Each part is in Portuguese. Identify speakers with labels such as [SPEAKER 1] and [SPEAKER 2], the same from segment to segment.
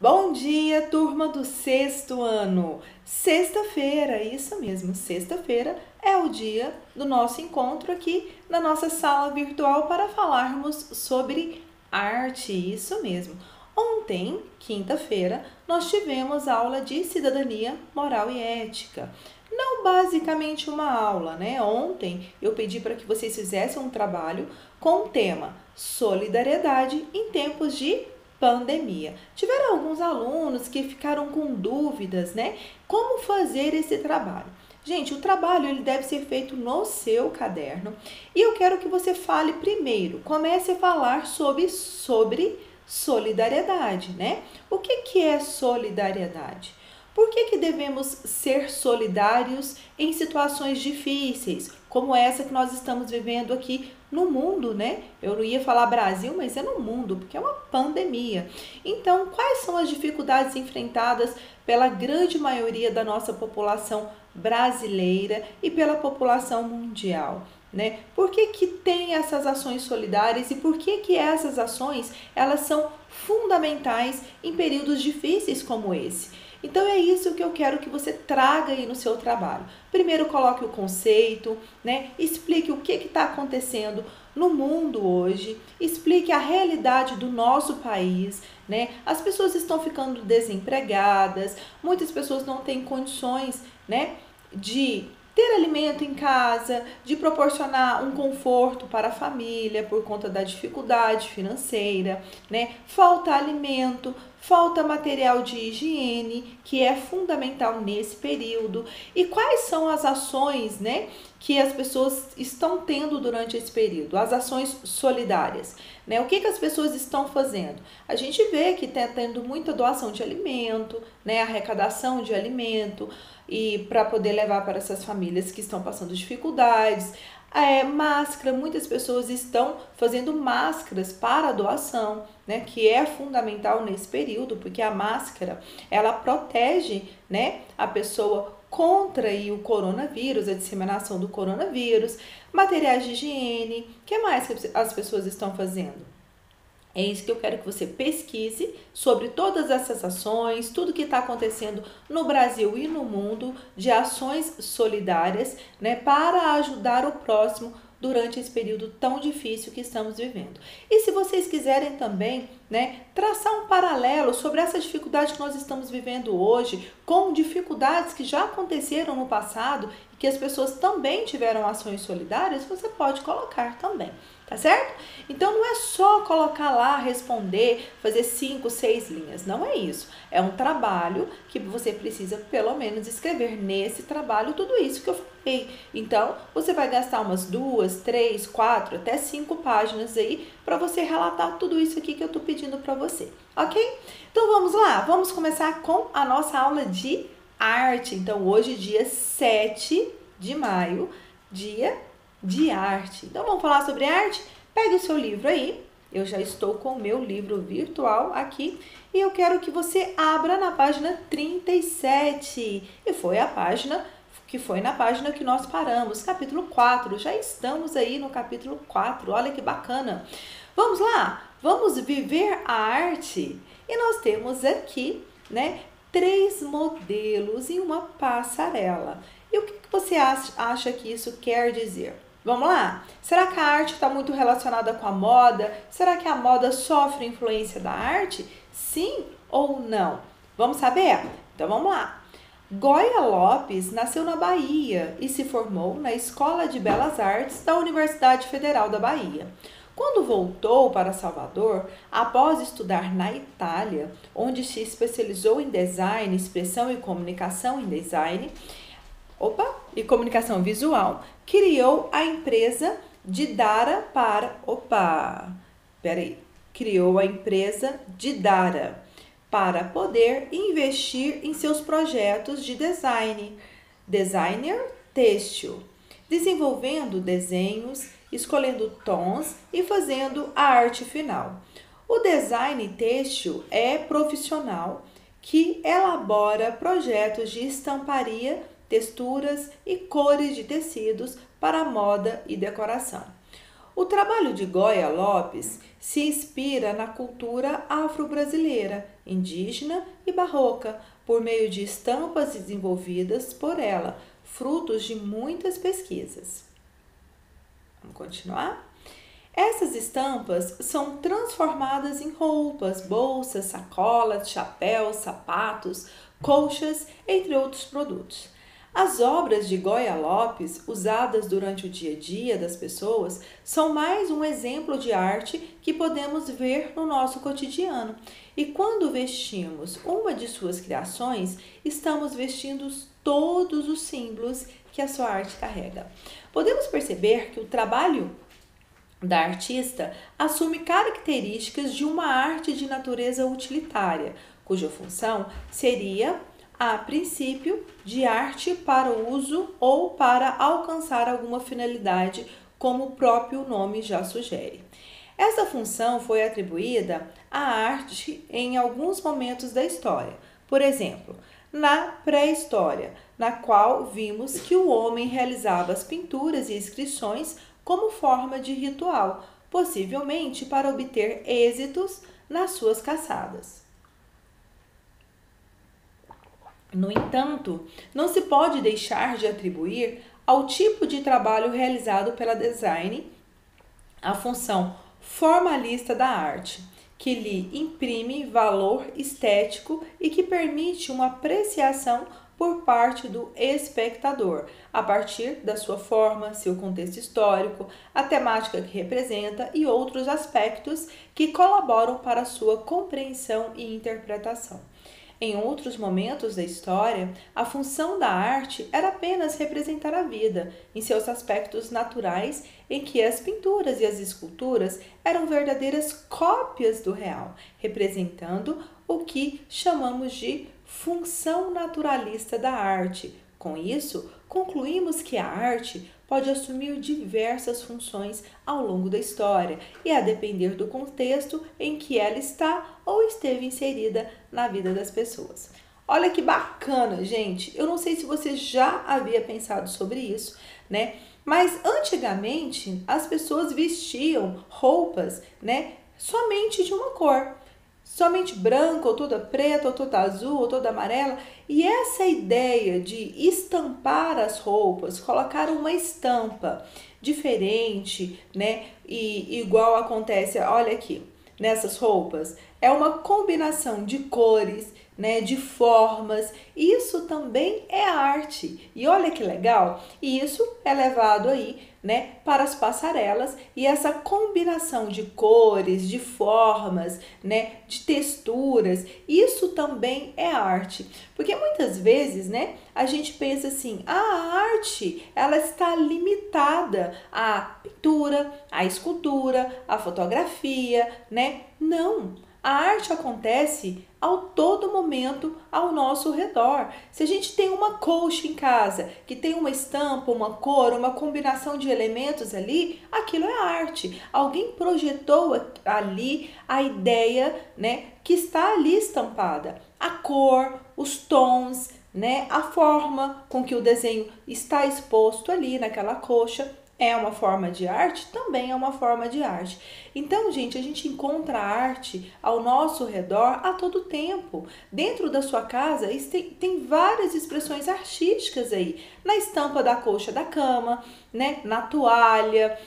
[SPEAKER 1] Bom dia, turma do sexto ano! Sexta-feira, isso mesmo, sexta-feira é o dia do nosso encontro aqui na nossa sala virtual para falarmos sobre arte, isso mesmo. Ontem, quinta-feira, nós tivemos aula de cidadania, moral e ética. Não basicamente uma aula, né? Ontem eu pedi para que vocês fizessem um trabalho com o tema solidariedade em tempos de pandemia. Tiveram alguns alunos que ficaram com dúvidas, né? Como fazer esse trabalho? Gente, o trabalho ele deve ser feito no seu caderno e eu quero que você fale primeiro, comece a falar sobre solidariedade, né? O que é solidariedade? Por que devemos ser solidários em situações difíceis, como essa que nós estamos vivendo aqui no mundo, né? Eu não ia falar Brasil, mas é no mundo, porque é uma pandemia. Então, quais são as dificuldades enfrentadas pela grande maioria da nossa população brasileira e pela população mundial? Né? Por que tem essas ações solidárias e por que essas ações elas são fundamentais em períodos difíceis como esse? Então é isso que eu quero que você traga aí no seu trabalho. Primeiro coloque o conceito, né? Explique o que está acontecendo no mundo hoje, explique a realidade do nosso país, né? As pessoas estão ficando desempregadas, muitas pessoas não têm condições, né, de ter alimento em casa, de proporcionar um conforto para a família por conta da dificuldade financeira, né? Falta alimento, falta material de higiene, que é fundamental nesse período. E quais são as ações, né, que as pessoas estão tendo durante esse período? As ações solidárias, né? O que as pessoas estão fazendo? A gente vê que está tendo muita doação de alimento, né, arrecadação de alimento, e para poder levar para essas famílias que estão passando dificuldades. Máscara, muitas pessoas estão fazendo máscaras para doação, né, que é fundamental nesse período, porque a máscara, ela protege, né, a pessoa contra aí, o coronavírus, a disseminação do coronavírus, materiais de higiene. O que mais que as pessoas estão fazendo? É isso que eu quero que você pesquise sobre todas essas ações, tudo que está acontecendo no Brasil e no mundo de ações solidárias, né, para ajudar o próximo durante esse período tão difícil que estamos vivendo. E se vocês quiserem também, né, traçar um paralelo sobre essa dificuldade que nós estamos vivendo hoje, com dificuldades que já aconteceram no passado e que as pessoas também tiveram ações solidárias, você pode colocar também. Tá certo? Então não é só colocar lá, responder, fazer 5, 6 linhas. Não é isso. É um trabalho que você precisa pelo menos escrever nesse trabalho tudo isso que eu falei. Então você vai gastar umas 2, 3, 4, até 5 páginas aí para você relatar tudo isso aqui que eu tô pedindo para você. Ok? Então vamos lá, vamos começar com a nossa aula de arte. Então hoje, dia 7 de maio, dia de arte. Então vamos falar sobre arte? Pegue o seu livro aí. Eu já estou com o meu livro virtual aqui e eu quero que você abra na página 37. E foi a página que foi na página que nós paramos, capítulo 4. Já estamos aí no capítulo 4. Olha que bacana. Vamos lá? Vamos viver a arte. E nós temos aqui, né, 3 modelos em uma passarela. E o que você acha que isso quer dizer? Vamos lá? Será que a arte está muito relacionada com a moda? Será que a moda sofre influência da arte? Sim ou não? Vamos saber? Então vamos lá. Goya Lopes nasceu na Bahia e se formou na Escola de Belas Artes da Universidade Federal da Bahia. Quando voltou para Salvador, após estudar na Itália, onde se especializou em design, expressão e comunicação em design, e comunicação visual, criou a empresa Didara criou a empresa Didara para poder investir em seus projetos de designer têxtil, desenvolvendo desenhos, escolhendo tons e fazendo a arte final. O design têxtil é profissional que elabora projetos de estamparia, texturas e cores de tecidos para moda e decoração. O trabalho de Goya Lopes se inspira na cultura afro-brasileira, indígena e barroca, por meio de estampas desenvolvidas por ela, frutos de muitas pesquisas. Vamos continuar? Essas estampas são transformadas em roupas, bolsas, sacolas, chapéus, sapatos, colchas, entre outros produtos. As obras de Goya Lopes, usadas durante o dia a dia das pessoas, são mais um exemplo de arte que podemos ver no nosso cotidiano. E quando vestimos uma de suas criações, estamos vestindo todos os símbolos que a sua arte carrega. Podemos perceber que o trabalho da artista assume características de uma arte de natureza utilitária, cuja função seria, a princípio, de arte para o uso ou para alcançar alguma finalidade, como o próprio nome já sugere. Essa função foi atribuída à arte em alguns momentos da história. Por exemplo, na pré-história, na qual vimos que o homem realizava as pinturas e inscrições como forma de ritual, possivelmente para obter êxitos nas suas caçadas. No entanto, não se pode deixar de atribuir ao tipo de trabalho realizado pela design a função formalista da arte, que lhe imprime valor estético e que permite uma apreciação por parte do espectador, a partir da sua forma, seu contexto histórico, a temática que representa e outros aspectos que colaboram para a sua compreensão e interpretação. Em outros momentos da história, a função da arte era apenas representar a vida, em seus aspectos naturais, em que as pinturas e as esculturas eram verdadeiras cópias do real, representando o que chamamos de função naturalista da arte. Com isso, concluímos que a arte pode assumir diversas funções ao longo da história e a depender do contexto em que ela está ou esteve inserida na vida das pessoas. Olha que bacana, gente! Eu não sei se você já havia pensado sobre isso, né? Mas antigamente as pessoas vestiam roupas, né, somente de uma cor. Somente branca, ou toda preta, ou toda azul, ou toda amarela. E essa ideia de estampar as roupas, colocar uma estampa diferente, né? E igual acontece, olha aqui, nessas roupas, é uma combinação de cores, né, de formas. Isso também é arte. E olha que legal, e isso é levado aí, né, para as passarelas, e essa combinação de cores, de formas, né, de texturas, isso também é arte. Porque muitas vezes, né, a gente pensa assim, a arte, ela está limitada à pintura, à escultura, à fotografia, né? Não. A arte acontece ao todo momento ao nosso redor. Se a gente tem uma colcha em casa, que tem uma estampa, uma cor, uma combinação de elementos ali, aquilo é arte. Alguém projetou ali a ideia, né, que está ali estampada. A cor, os tons, né, a forma com que o desenho está exposto ali naquela colcha. É uma forma de arte? Também é uma forma de arte. Então, gente, a gente encontra arte ao nosso redor a todo tempo. Dentro da sua casa, tem várias expressões artísticas aí. Na estampa da colcha da cama, né? Na toalha,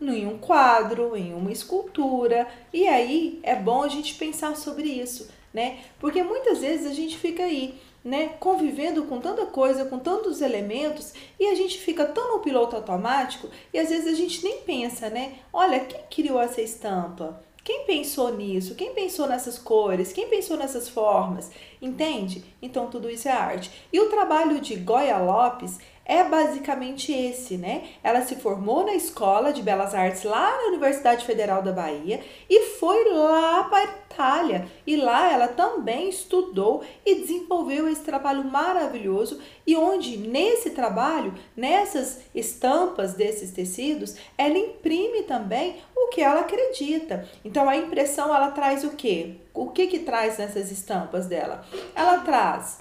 [SPEAKER 1] em um quadro, em uma escultura. E aí, é bom a gente pensar sobre isso, né? Porque muitas vezes a gente fica aí, né, convivendo com tanta coisa, com tantos elementos, e a gente fica tão no piloto automático, e às vezes a gente nem pensa, né? Olha, quem criou essa estampa? Quem pensou nisso? Quem pensou nessas cores? Quem pensou nessas formas? Entende? Então tudo isso é arte. E o trabalho de Goya Lopes é basicamente esse, né? Ela se formou na Escola de Belas Artes lá na Universidade Federal da Bahia e foi lá para a Itália. E lá ela também estudou e desenvolveu esse trabalho maravilhoso e onde nesse trabalho, nessas estampas desses tecidos, ela imprime também o que ela acredita. Então a impressão ela traz o quê? O que traz nessas estampas dela? Ela traz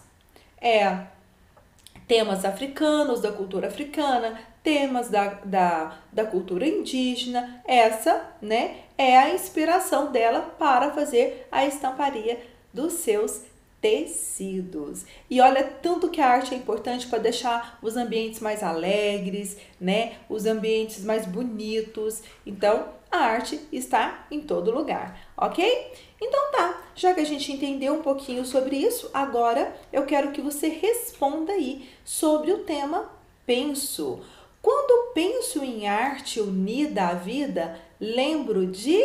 [SPEAKER 1] temas africanos, da cultura africana, temas da cultura indígena. Essa, né, é a inspiração dela para fazer a estamparia dos seus tecidos. E olha, tanto que a arte é importante para deixar os ambientes mais alegres, né, os ambientes mais bonitos. Então, a arte está em todo lugar, ok? Então tá, já que a gente entendeu um pouquinho sobre isso, agora eu quero que você responda aí sobre o tema penso. Quando penso em arte unida à vida, lembro de...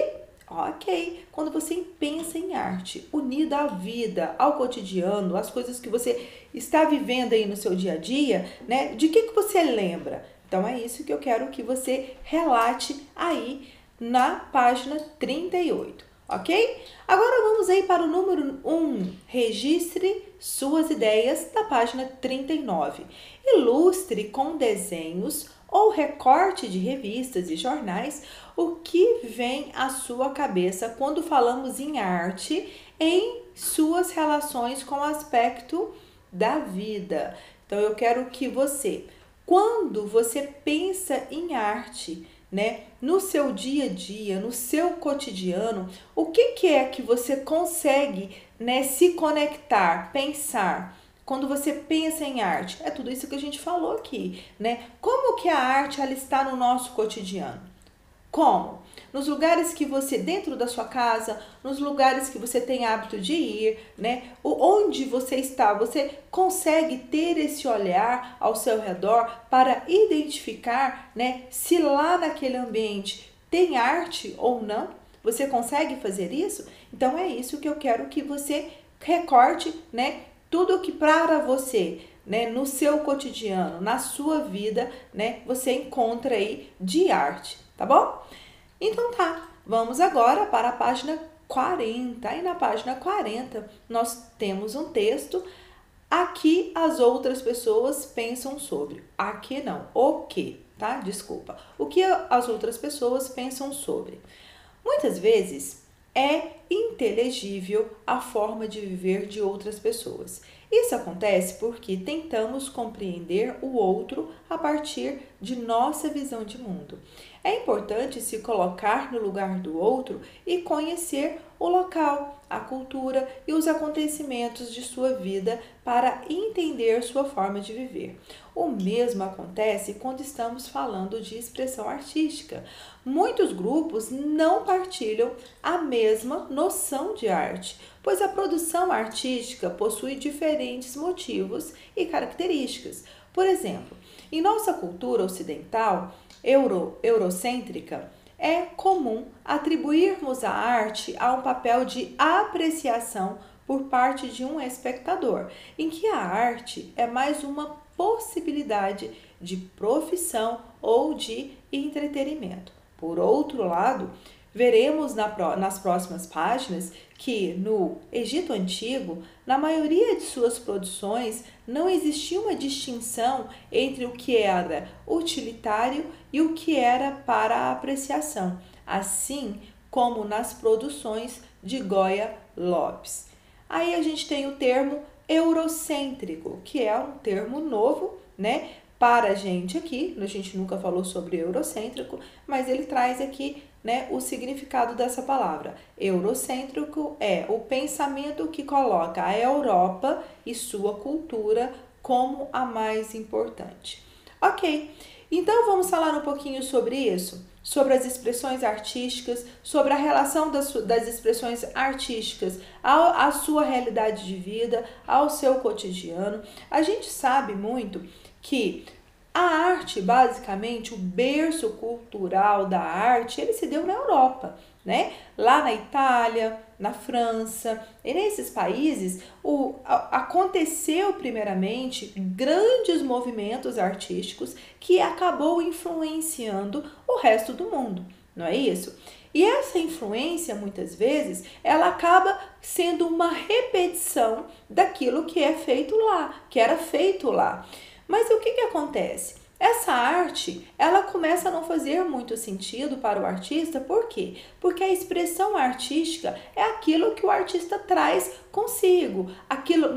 [SPEAKER 1] Ok, quando você pensa em arte unida à vida, ao cotidiano, às coisas que você está vivendo aí no seu dia a dia, né? De que você lembra? Então é isso que eu quero que você relate aí na página 38, ok? Agora vamos aí para o número 1. Registre suas ideias da página 39. Ilustre com desenhos ou recorte de revistas e jornais o que vem à sua cabeça quando falamos em arte em suas relações com o aspecto da vida. Então eu quero que você, quando você pensa em arte, né, no seu dia a dia, no seu cotidiano, o que é que você consegue, né, se conectar, pensar? Quando você pensa em arte, é tudo isso que a gente falou aqui, né? Como que a arte ela está no nosso cotidiano? Como? Nos lugares que você, dentro da sua casa, nos lugares que você tem hábito de ir, né? Onde você está, você consegue ter esse olhar ao seu redor para identificar, né, se lá naquele ambiente tem arte ou não? Você consegue fazer isso? Então é isso que eu quero que você recorte, né? Tudo que para você, né, no seu cotidiano, na sua vida, né, você encontra aí de arte, tá bom? Então tá, vamos agora para a página 40. E na página 40 nós temos um texto. Aqui as outras pessoas pensam sobre. Aqui não, o que, tá? Desculpa. O que as outras pessoas pensam sobre. Muitas vezes é inteligível a forma de viver de outras pessoas. Isso acontece porque tentamos compreender o outro a partir de nossa visão de mundo. É importante se colocar no lugar do outro e conhecer o local, a cultura e os acontecimentos de sua vida para entender sua forma de viver. O mesmo acontece quando estamos falando de expressão artística. Muitos grupos não partilham a mesma noção de arte, pois a produção artística possui diferentes motivos e características. Por exemplo, em nossa cultura ocidental, eurocêntrica, é comum atribuirmos a arte a um papel de apreciação por parte de um espectador, em que a arte é mais uma possibilidade de profissão ou de entretenimento. Por outro lado, veremos nas próximas páginas que no Egito Antigo, na maioria de suas produções, não existia uma distinção entre o que era utilitário e o que era para a apreciação, assim como nas produções de Goya Lopes. Aí a gente tem o termo eurocêntrico, que é um termo novo, né? Para a gente aqui, a gente nunca falou sobre eurocêntrico, mas ele traz aqui, né, o significado dessa palavra. Eurocêntrico é o pensamento que coloca a Europa e sua cultura como a mais importante. Ok, então vamos falar um pouquinho sobre isso, sobre as expressões artísticas, sobre a relação das expressões artísticas à sua realidade de vida, ao seu cotidiano. A gente sabe muito que a arte, basicamente, o berço cultural da arte, ele se deu na Europa, né? Lá na Itália, na França, e nesses países aconteceu primeiramente grandes movimentos artísticos que acabou influenciando o resto do mundo, não é isso? E essa influência, muitas vezes, ela acaba sendo uma repetição daquilo que é feito lá, que era feito lá. Mas o que acontece? essa arte, ela começa a não fazer muito sentido para o artista, por quê? Porque a expressão artística é aquilo que o artista traz consigo, aquilo,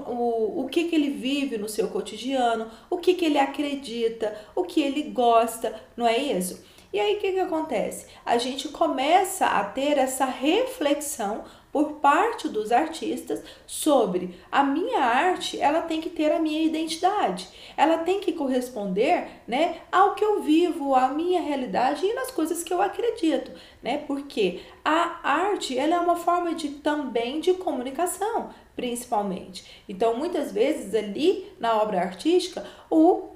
[SPEAKER 1] o que ele vive no seu cotidiano, o que ele acredita, o que ele gosta, não é isso? E aí o que acontece? A gente começa a ter essa reflexão por parte dos artistas sobre a minha arte, ela tem que ter a minha identidade, ela tem que corresponder, né, ao que eu vivo, à minha realidade e nas coisas que eu acredito, né? Porque a arte, ela é uma forma de também de comunicação, principalmente. Então, muitas vezes ali na obra artística, o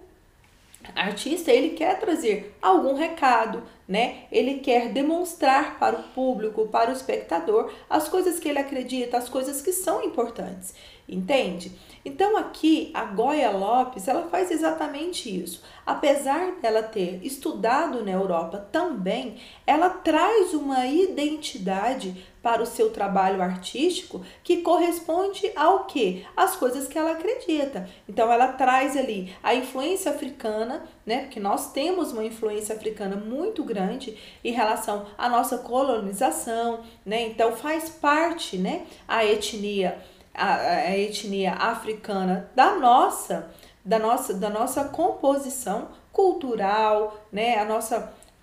[SPEAKER 1] artista, ele quer trazer algum recado, né? Ele quer demonstrar para o público, para o espectador, as coisas que ele acredita, as coisas que são importantes, entende? Então aqui a Goya Lopes, ela faz exatamente isso. Apesar dela ter estudado na Europa também, ela traz uma identidade para o seu trabalho artístico que corresponde ao quê? As coisas que ela acredita. Então ela traz ali a influência africana, né? Porque nós temos uma influência africana muito grande em relação à nossa colonização, né? Então faz parte, né, a etnia africana da nossa composição cultural, né?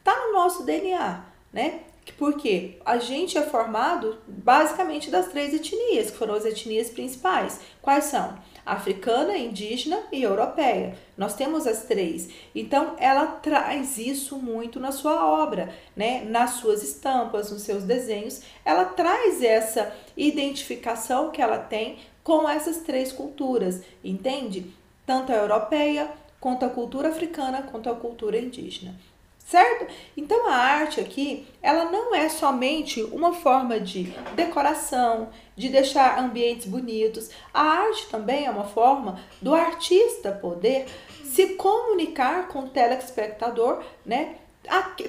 [SPEAKER 1] Tá no nosso DNA, né? Porque a gente é formado basicamente das 3 etnias, que foram as etnias principais. Quais são? Africana, indígena e europeia. Nós temos as 3. Então, ela traz isso muito na sua obra, né? Nas suas estampas, nos seus desenhos. Ela traz essa identificação que ela tem com essas 3 culturas, entende? Tanto a europeia, quanto a cultura africana, quanto a cultura indígena. Certo? Então a arte aqui, ela não é somente uma forma de decoração, de deixar ambientes bonitos. A arte também é uma forma do artista poder se comunicar com o telespectador, né?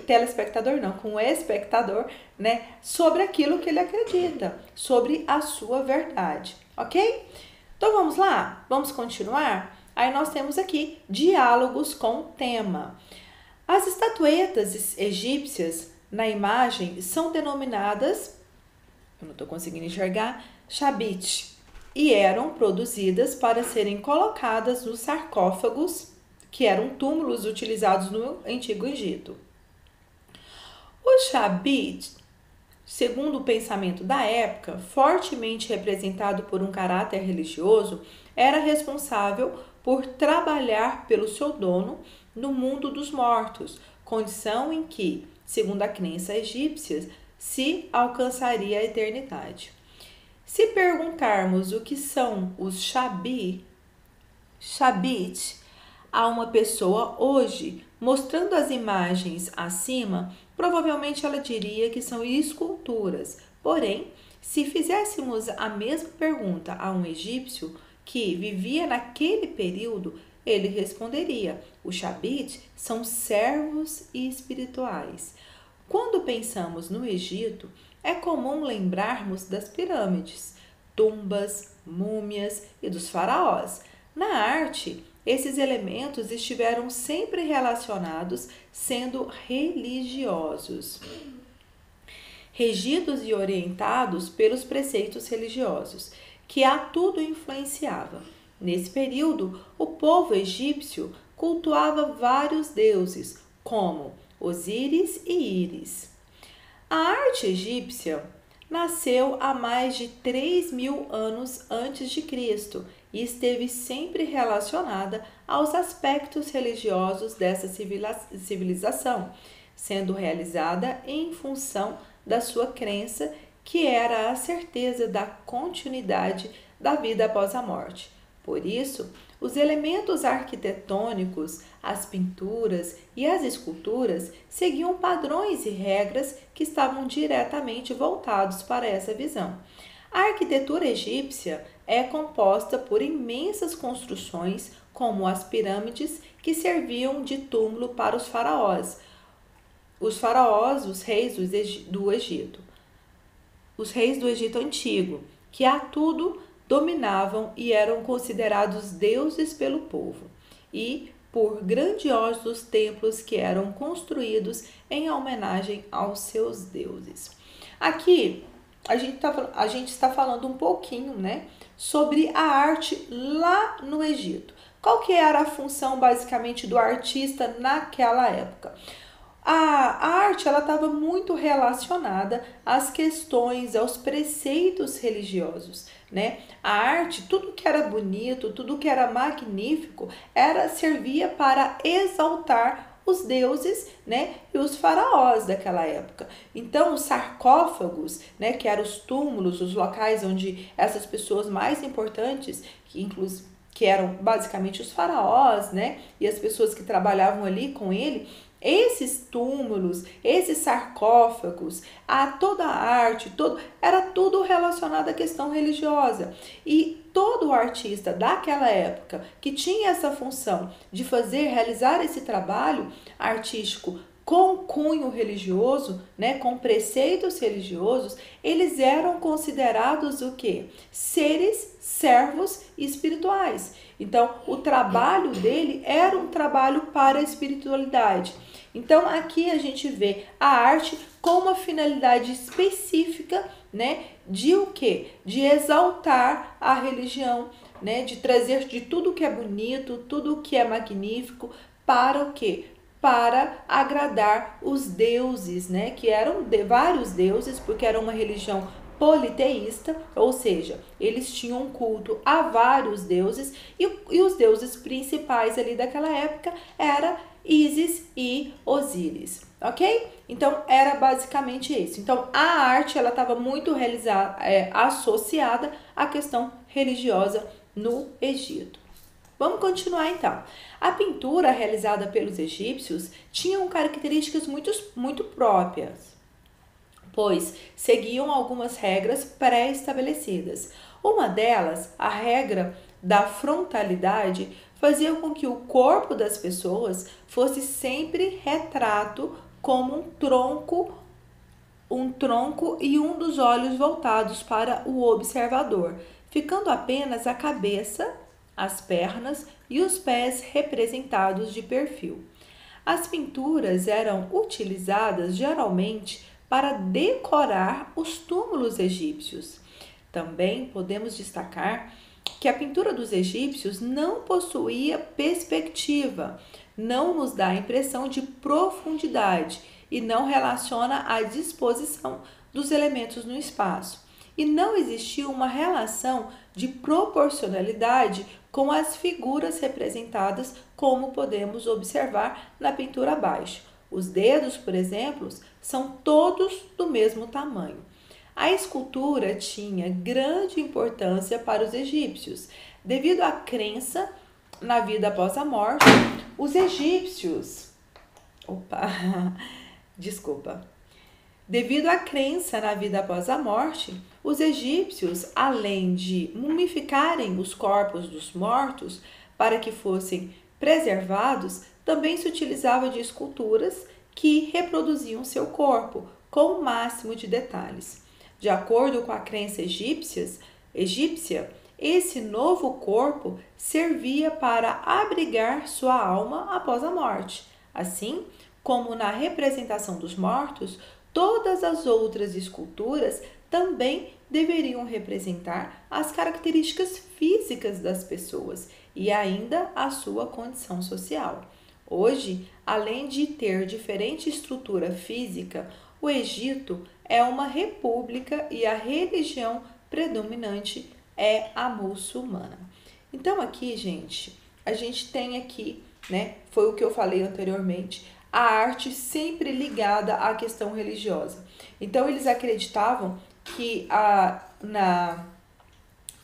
[SPEAKER 1] Telespectador não, com o espectador, né? Sobre aquilo que ele acredita, sobre a sua verdade, ok? Então vamos lá? Vamos continuar? Aí nós temos aqui diálogos com tema. As estatuetas egípcias na imagem são denominadas, eu não estou conseguindo enxergar, Chabit, e eram produzidas para serem colocadas nos sarcófagos, que eram túmulos utilizados no Antigo Egito. O Chabit, segundo o pensamento da época, fortemente representado por um caráter religioso, era responsável por trabalhar pelo seu dono no mundo dos mortos, condição em que, segundo a crença egípcia, se alcançaria a eternidade. Se perguntarmos o que são os Chabit a uma pessoa hoje, mostrando as imagens acima, provavelmente ela diria que são esculturas. Porém, se fizéssemos a mesma pergunta a um egípcio que vivia naquele período, ele responderia: os Chabit são servos espirituais. Quando pensamos no Egito, é comum lembrarmos das pirâmides, tumbas, múmias e dos faraós. Na arte, esses elementos estiveram sempre relacionados, sendo religiosos, regidos e orientados pelos preceitos religiosos, que a tudo influenciava. Nesse período, o povo egípcio cultuava vários deuses, como Osíris e Íris. A arte egípcia nasceu há mais de 3.000 anos antes de Cristo e esteve sempre relacionada aos aspectos religiosos dessa civilização, sendo realizada em função da sua crença, que era a certeza da continuidade da vida após a morte. Por isso, os elementos arquitetônicos, as pinturas e as esculturas seguiam padrões e regras que estavam diretamente voltados para essa visão. A arquitetura egípcia é composta por imensas construções, como as pirâmides, que serviam de túmulo para os faraós. Os faraós, os reis do Egito. Os reis do Egito Antigo, que a tudo dominavam e eram considerados deuses pelo povo. E por grandiosos templos que eram construídos em homenagem aos seus deuses. Aqui a gente está falando um pouquinho, né, sobre a arte lá no Egito. Qual que era a função basicamente do artista naquela época? A arte ela estava muito relacionada às questões, aos preceitos religiosos, né? A arte, tudo que era bonito, tudo que era magnífico, servia para exaltar os deuses, né, e os faraós daquela época. Então, os sarcófagos, né, que eram os túmulos, os locais onde essas pessoas mais importantes, que eram basicamente os faraós, né, e as pessoas que trabalhavam ali com ele, esses túmulos, esses sarcófagos, toda a arte, era tudo relacionado à questão religiosa. E todo artista daquela época que tinha essa função de realizar esse trabalho artístico com cunho religioso, né, com preceitos religiosos, eles eram considerados o quê? Servos espirituais. Então, o trabalho dele era um trabalho para a espiritualidade. Então, aqui a gente vê a arte com uma finalidade específica, né, de o quê? De exaltar a religião, né, de trazer de tudo que é bonito, tudo que é magnífico, para o quê? Para agradar os deuses, né, que eram vários deuses, porque era uma religião politeísta, ou seja, eles tinham um culto a vários deuses e os deuses principais ali daquela época era Ísis e Osíris, ok? Então, era basicamente isso. Então, a arte ela estava muito associada à questão religiosa no Egito. Vamos continuar então. A pintura realizada pelos egípcios tinha características muito próprias, pois seguiam algumas regras pré-estabelecidas. Uma delas, a regra da frontalidade, fazia com que o corpo das pessoas fosse sempre retrato como um tronco e um dos olhos voltados para o observador, ficando apenas a cabeça, as pernas e os pés representados de perfil. As pinturas eram utilizadas geralmente para decorar os túmulos egípcios. Também podemos destacar que a pintura dos egípcios não possuía perspectiva, não nos dá a impressão de profundidade e não relaciona a disposição dos elementos no espaço. E não existia uma relação de proporcionalidade com as figuras representadas, como podemos observar na pintura abaixo. Os dedos, por exemplo, são todos do mesmo tamanho. A escultura tinha grande importância para os egípcios. Devido à crença na vida após a morte, os egípcios... Devido à crença na vida após a morte, os egípcios, além de mumificarem os corpos dos mortos para que fossem preservados, também se utilizava de esculturas que reproduziam seu corpo com o máximo de detalhes. De acordo com a crença egípcia, esse novo corpo servia para abrigar sua alma após a morte. Assim como na representação dos mortos, todas as outras esculturas também deveriam representar as características físicas das pessoas e ainda a sua condição social. Hoje, além de ter diferente estrutura física, o Egito é uma república e a religião predominante é a muçulmana. Então aqui, gente, a gente tem aqui, né, foi o que eu falei anteriormente, a arte sempre ligada à questão religiosa. Então eles acreditavam que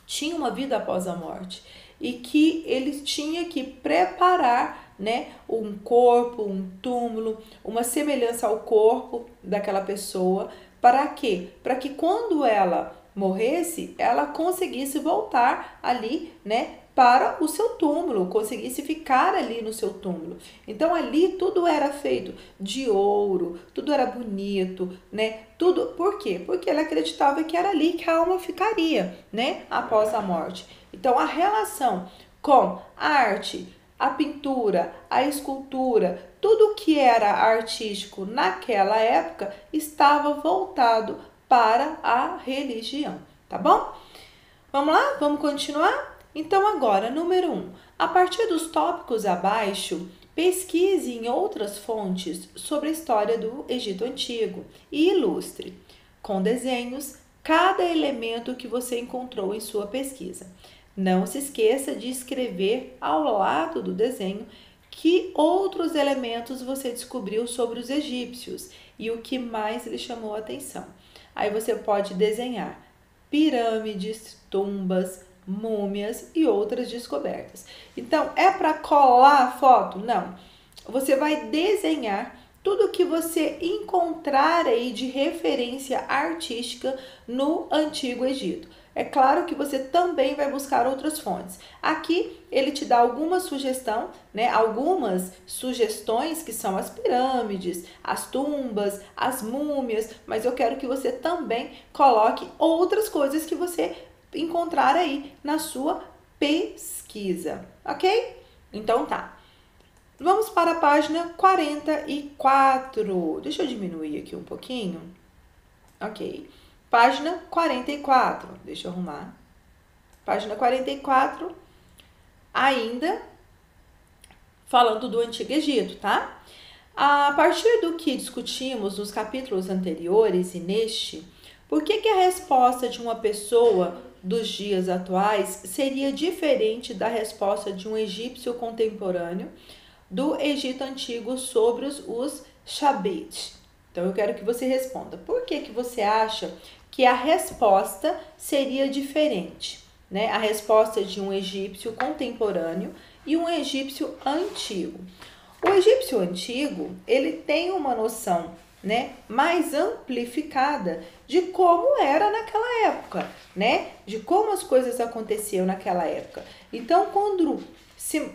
[SPEAKER 1] tinha uma vida após a morte e que eles tinham que preparar, né, um corpo, um túmulo, uma semelhança ao corpo daquela pessoa. Para quê? Para que quando ela morresse, ela conseguisse voltar ali, né, para o seu túmulo, conseguisse ficar ali no seu túmulo. Então ali tudo era feito de ouro, tudo era bonito, né? Tudo, por quê? Porque ela acreditava que era ali que a alma ficaria, né, após a morte. Então a relação com a arte a pintura, a escultura, tudo que era artístico naquela época estava voltado para a religião, tá bom? Vamos lá? Vamos continuar? Então agora, número 1. A partir dos tópicos abaixo, pesquise em outras fontes sobre a história do Egito Antigo e ilustre, com desenhos, cada elemento que você encontrou em sua pesquisa. Não se esqueça de escrever ao lado do desenho que outros elementos você descobriu sobre os egípcios e o que mais lhe chamou a atenção. Aí você pode desenhar pirâmides, tumbas, múmias e outras descobertas. Então, é para colar a foto? Não. Você vai desenhar tudo que você encontrar aí de referência artística no Antigo Egito. É claro que você também vai buscar outras fontes. Aqui ele te dá alguma sugestão, né? Algumas sugestões que são as pirâmides, as tumbas, as múmias, mas eu quero que você também coloque outras coisas que você encontrar aí na sua pesquisa, ok? Então tá. Vamos para a página 44. Deixa eu diminuir aqui um pouquinho. Ok. Página 44. Deixa eu arrumar. Página 44. Ainda falando do Antigo Egito, tá? A partir do que discutimos nos capítulos anteriores e neste, por que a resposta de uma pessoa dos dias atuais seria diferente da resposta de um egípcio contemporâneo do Egito Antigo sobre os Chabit? Então, eu quero que você responda. Por que você acha que a resposta seria diferente, né? A resposta de um egípcio contemporâneo e um egípcio antigo. O egípcio antigo, ele tem uma noção, né, mais amplificada de como era naquela época, né? De como as coisas aconteciam naquela época. Então,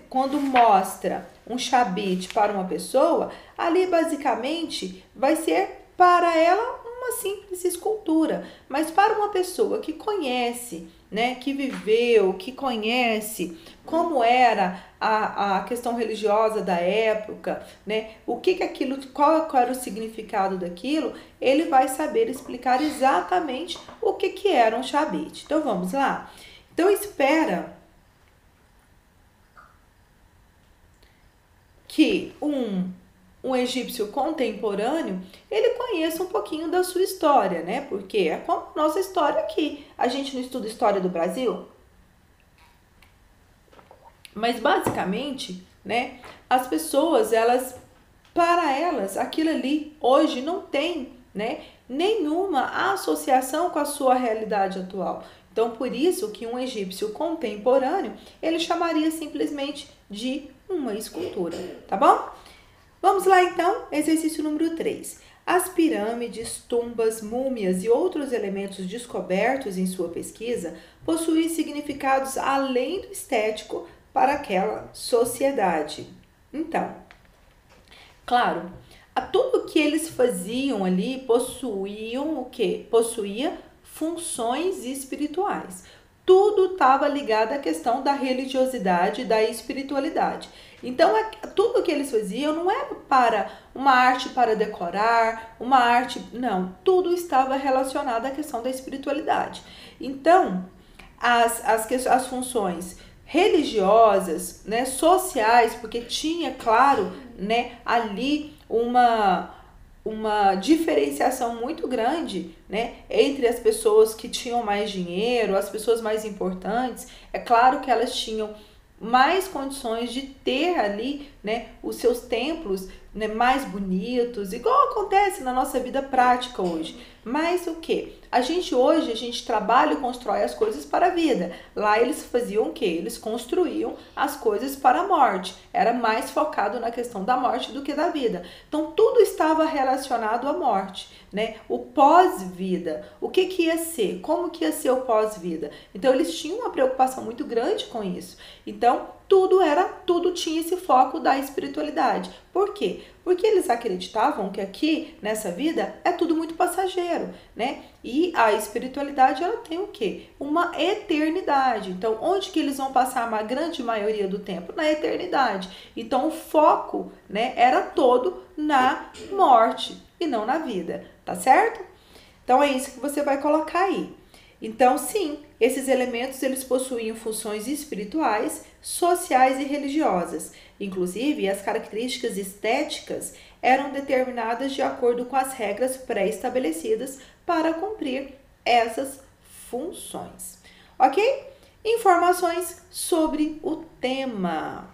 [SPEAKER 1] quando mostra um chabit para uma pessoa, ali basicamente vai ser para ela uma simples escultura, mas para uma pessoa que conhece, né, que viveu, que conhece como era a questão religiosa da época, né, o que aquilo, qual era o significado daquilo, ele vai saber explicar exatamente o que era um chabit. Então vamos lá. Então espera que um egípcio contemporâneo, ele conheça um pouquinho da sua história, né? Porque é como a nossa história aqui. A gente não estuda história do Brasil? Mas basicamente, né, as pessoas, para elas, aquilo ali hoje não tem, né, nenhuma associação com a sua realidade atual. Então, por isso que um egípcio contemporâneo, ele chamaria simplesmente de uma escultura, tá bom? Vamos lá então, exercício número 3. As pirâmides, tumbas, múmias e outros elementos descobertos em sua pesquisa possuem significados além do estético para aquela sociedade. Então, claro, tudo que eles faziam ali possuíam o quê? Possuía funções espirituais. Tudo estava ligado à questão da religiosidade, da espiritualidade. Então, tudo que eles faziam não era para uma arte para decorar, uma arte... Não, tudo estava relacionado à questão da espiritualidade. Então, as funções religiosas, né, sociais, porque tinha, claro, né, ali uma diferenciação muito grande, né, entre as pessoas que tinham mais dinheiro, as pessoas mais importantes. É claro que elas tinham mais condições de ter ali, né, os seus templos, né, mais bonitos, igual acontece na nossa vida prática hoje. Mas o que? Hoje a gente trabalha e constrói as coisas para a vida. Lá eles faziam o quê? Eles construíam as coisas para a morte. Era mais focado na questão da morte do que da vida. Então tudo estava relacionado à morte, né? O pós-vida. O que ia ser? Como que ia ser o pós-vida? Então eles tinham uma preocupação muito grande com isso. Então tudo tinha esse foco da espiritualidade. Por quê? Porque eles acreditavam que aqui, nessa vida, é tudo muito passageiro, né? E a espiritualidade, ela tem o quê? Uma eternidade. Então, onde que eles vão passar a grande maioria do tempo? Na eternidade. Então, o foco, né, era todo na morte e não na vida, tá certo? Então, é isso que você vai colocar aí. Então, sim, esses elementos eles possuíam funções espirituais, sociais e religiosas. Inclusive, as características estéticas eram determinadas de acordo com as regras pré-estabelecidas para cumprir essas funções. Ok? Informações sobre o tema.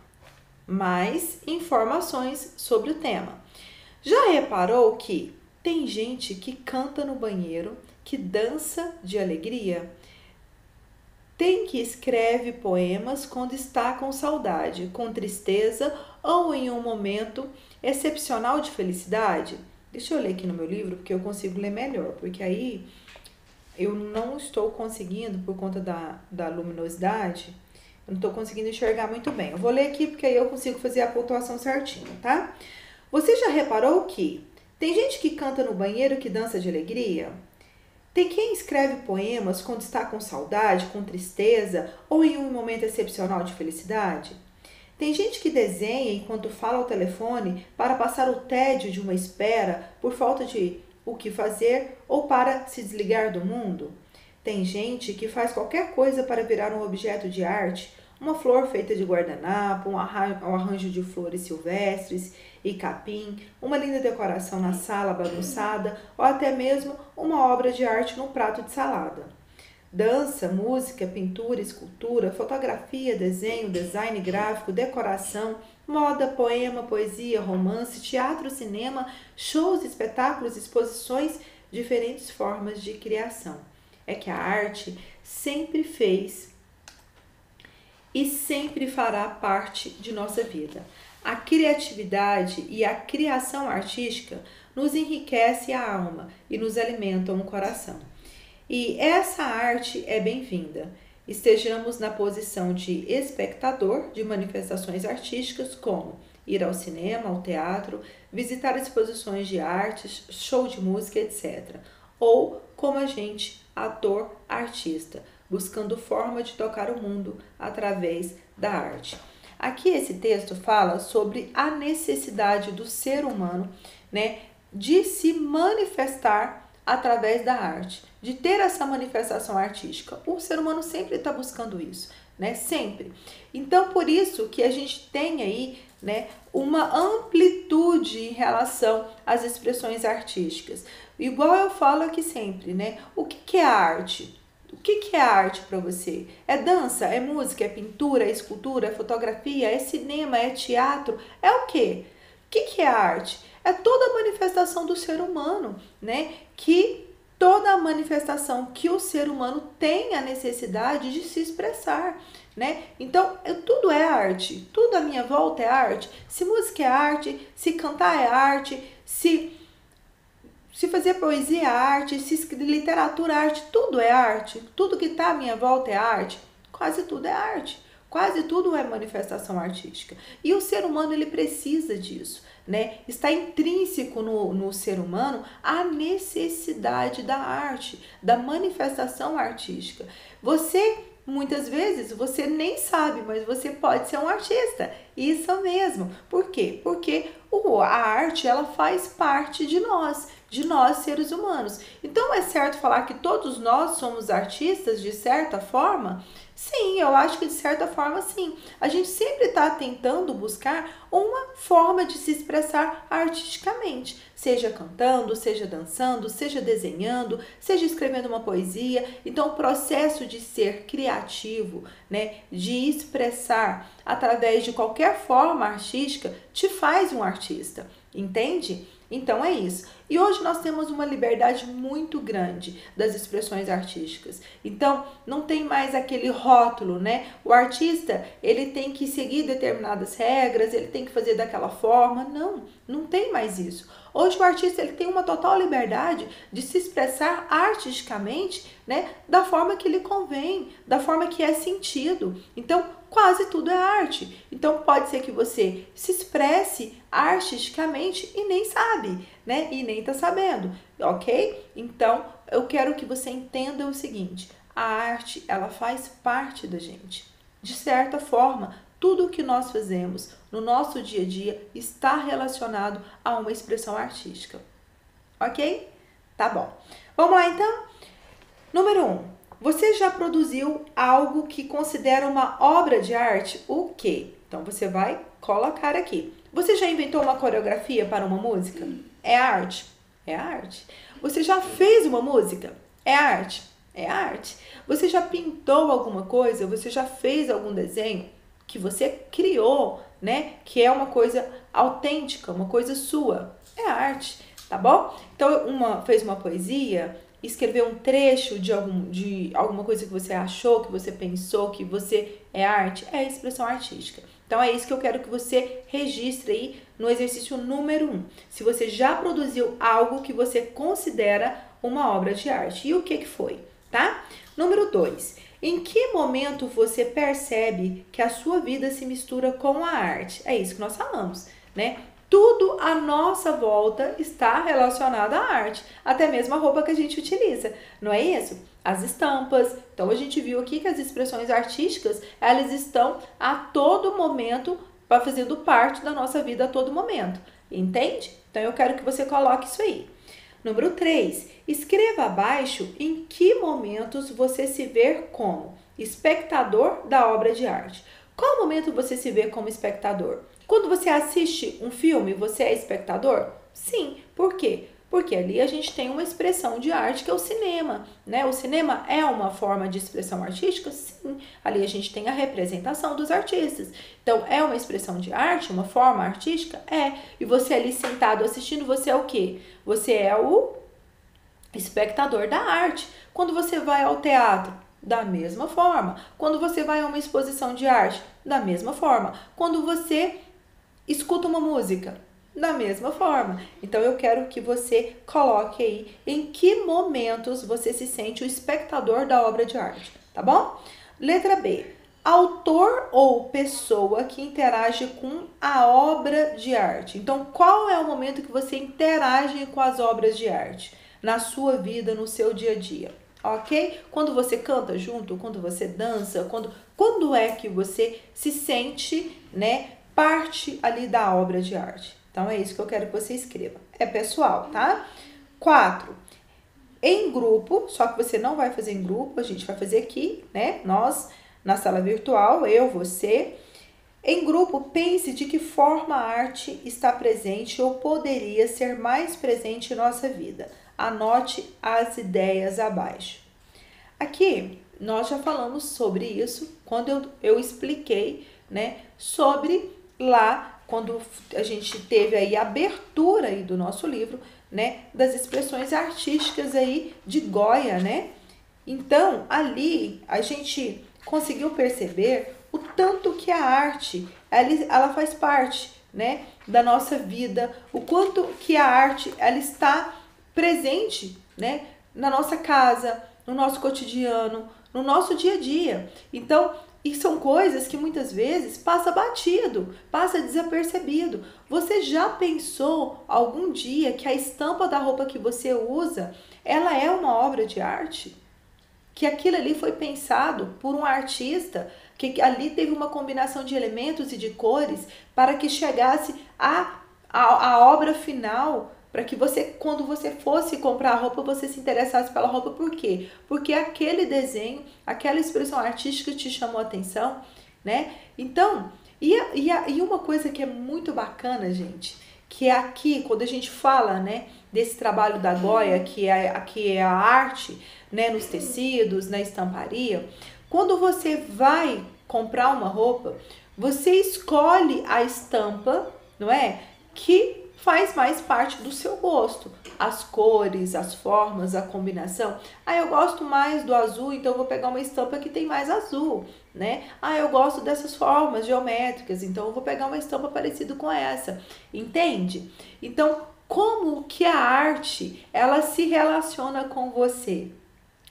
[SPEAKER 1] Mais informações sobre o tema. Já reparou que tem gente que canta no banheiro, que dança de alegria? Tem que escreve poemas quando está com saudade, com tristeza ou em um momento excepcional de felicidade? Deixa eu ler aqui no meu livro, porque eu consigo ler melhor, porque aí eu não estou conseguindo, por conta da luminosidade, eu não estou conseguindo enxergar muito bem. Eu vou ler aqui, porque aí eu consigo fazer a pontuação certinho, tá? Você já reparou que tem gente que canta no banheiro que dança de alegria? Tem quem escreve poemas quando está com saudade, com tristeza ou em um momento excepcional de felicidade? Tem gente que desenha enquanto fala ao telefone para passar o tédio de uma espera por falta de o que fazer ou para se desligar do mundo? Tem gente que faz qualquer coisa para virar um objeto de arte, uma flor feita de guardanapo, um arranjo de flores silvestres e capim, uma linda decoração na sala bagunçada ou até mesmo uma obra de arte no prato de salada. Dança, música, pintura, escultura, fotografia, desenho, design gráfico, decoração, moda, poema, poesia, romance, teatro, cinema, shows, espetáculos, exposições, diferentes formas de criação. É que a arte sempre fez e sempre fará parte de nossa vida. A criatividade e a criação artística nos enriquece a alma e nos alimentam o coração. E essa arte é bem-vinda. Estejamos na posição de espectador de manifestações artísticas como ir ao cinema, ao teatro, visitar exposições de artes, show de música, etc. Ou como agente, ator, artista, buscando forma de tocar o mundo através da arte. Aqui esse texto fala sobre a necessidade do ser humano, né, de se manifestar através da arte, de ter essa manifestação artística. O ser humano sempre está buscando isso, né? Sempre. Então, por isso que a gente tem aí, né, uma amplitude em relação às expressões artísticas. Igual eu falo aqui sempre, né? O que é arte? O que é arte para você? É dança? É música? É pintura? É escultura? É fotografia? É cinema? É teatro? É o quê? O que é arte? É toda a manifestação do ser humano, né? Toda a manifestação que o ser humano tem a necessidade de se expressar, né? Então, tudo é arte. Tudo à minha volta é arte. Se música é arte, se cantar é arte, se fazer poesia é arte, se literatura é arte, tudo é arte. Tudo que está à minha volta é arte. Quase tudo é arte. Quase tudo é manifestação artística. E o ser humano, ele precisa disso, né? Está intrínseco no ser humano a necessidade da arte, da manifestação artística. Muitas vezes, você nem sabe, mas você pode ser um artista. Isso mesmo. Por quê? Porque a arte, ela faz parte de nós seres humanos. Então, é certo falar que todos nós somos artistas, de certa forma? Sim, eu acho que de certa forma sim. A gente sempre está tentando buscar uma forma de se expressar artisticamente, seja cantando, seja dançando, seja desenhando, seja escrevendo uma poesia. Então, o processo de ser criativo, né, de expressar através de qualquer forma artística, te faz um artista, entende? Então é isso. E hoje nós temos uma liberdade muito grande das expressões artísticas. Então não tem mais aquele rótulo, né? O artista, ele tem que seguir determinadas regras, ele tem que fazer daquela forma. Não tem mais isso. Hoje o artista ele tem uma total liberdade de se expressar artisticamente, né, da forma que lhe convém, da forma que é sentido. Então, quase tudo é arte. Então, pode ser que você se expresse artisticamente e nem sabe, né, e nem tá sabendo, ok? Então, eu quero que você entenda o seguinte: a arte, ela faz parte da gente. De certa forma, tudo o que nós fazemos no nosso dia a dia está relacionado a uma expressão artística. Ok? Tá bom. Vamos lá então? Número 1. Você já produziu algo que considera uma obra de arte? O quê? Então você vai colocar aqui. Você já inventou uma coreografia para uma música? É arte? É arte. Você já fez uma música? É arte? É arte. Você já pintou alguma coisa? Você já fez algum desenho que você criou, né? Que é uma coisa autêntica, uma coisa sua. É arte, tá bom? Então, fez uma poesia, escreveu um trecho de alguma coisa que você achou, que você pensou, que você é arte, é expressão artística. Então, é isso que eu quero que você registre aí no exercício número 1. Se você já produziu algo que você considera uma obra de arte. E o que foi, tá? Número 2. Em que momento você percebe que a sua vida se mistura com a arte? É isso que nós falamos, né? Tudo à nossa volta está relacionado à arte, até mesmo a roupa que a gente utiliza, não é isso? As estampas. Então, a gente viu aqui que as expressões artísticas, elas estão a todo momento fazendo parte da nossa vida a todo momento, entende? Então, eu quero que você coloque isso aí. Número 3, escreva abaixo em que momentos você se vê como espectador da obra de arte. Qual momento você se vê como espectador? Quando você assiste um filme, você é espectador? Sim. Por quê? Porque ali a gente tem uma expressão de arte que é o cinema, né? O cinema é uma forma de expressão artística? Sim. Ali a gente tem a representação dos artistas. Então, é uma expressão de arte, uma forma artística? É. E você ali sentado assistindo, você é o quê? Você é o espectador da arte. Quando você vai ao teatro, da mesma forma. Quando você vai a uma exposição de arte, da mesma forma. Quando você escuta uma música, da mesma forma. Então, eu quero que você coloque aí em que momentos você se sente o espectador da obra de arte, tá bom? Letra B. Autor ou pessoa que interage com a obra de arte. Então, qual é o momento que você interage com as obras de arte na sua vida, no seu dia a dia? Ok? Quando você canta junto, quando você dança, quando é que você se sente, né, parte ali da obra de arte? Então, é isso que eu quero que você escreva. É pessoal, tá? 4. Em grupo, só que você não vai fazer em grupo, a gente vai fazer aqui, né? Nós, na sala virtual, eu, você. Em grupo, pense de que forma a arte está presente ou poderia ser mais presente em nossa vida. Anote as ideias abaixo. Aqui, nós já falamos sobre isso quando eu expliquei, né, sobre lá, quando a gente teve aí a abertura aí do nosso livro, né, das expressões artísticas aí de Goya, né? Então, ali a gente conseguiu perceber o tanto que a arte, ela faz parte, né, da nossa vida, o quanto que a arte, ela está presente, né, na nossa casa, no nosso cotidiano, no nosso dia a dia. Então, e são coisas que muitas vezes passa batido, passa desapercebido. Você já pensou algum dia que a estampa da roupa que você usa, ela é uma obra de arte? Que aquilo ali foi pensado por um artista, que ali teve uma combinação de elementos e de cores para que chegasse a obra final, para que você, quando você fosse comprar a roupa, você se interessasse pela roupa. Por quê? Porque aquele desenho, aquela expressão artística te chamou a atenção, né? Então, e uma coisa que é muito bacana, gente, que é aqui, quando a gente fala, né, desse trabalho da Goya, que é a arte, né, nos tecidos, na estamparia, quando você vai comprar uma roupa, você escolhe a estampa, não é? Que faz mais parte do seu gosto. As cores, as formas, a combinação. Ah, eu gosto mais do azul, então eu vou pegar uma estampa que tem mais azul, né? Ah, eu gosto dessas formas geométricas, então eu vou pegar uma estampa parecida com essa. Entende? Então, como que a arte, ela se relaciona com você.